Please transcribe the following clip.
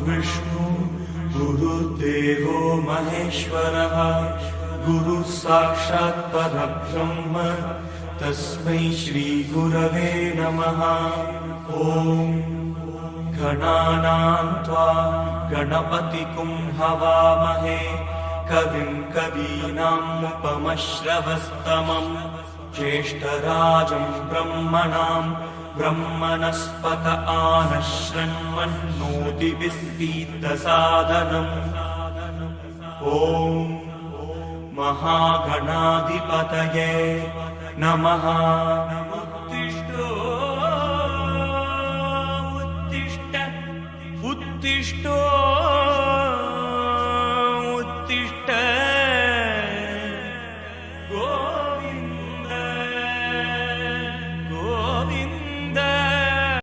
गुरुर्विष्णु गुरुर्देवो महेश्वरः गुरुः साक्षात् परब्रह्म तस्मै श्री गुरवे नमः। ॐ गणानां त्वा गणपतिं हवामहे कविं कवीनाम् उपमश्रवस्तमम् ज्येष्ठराजं ब्रह्मणां ब्रह्मणस्पत आनश्रण्वन्नोतिभिः ॐ महागणाधिपतये नमः। उत्तिष्ठ उत्तिष्ठो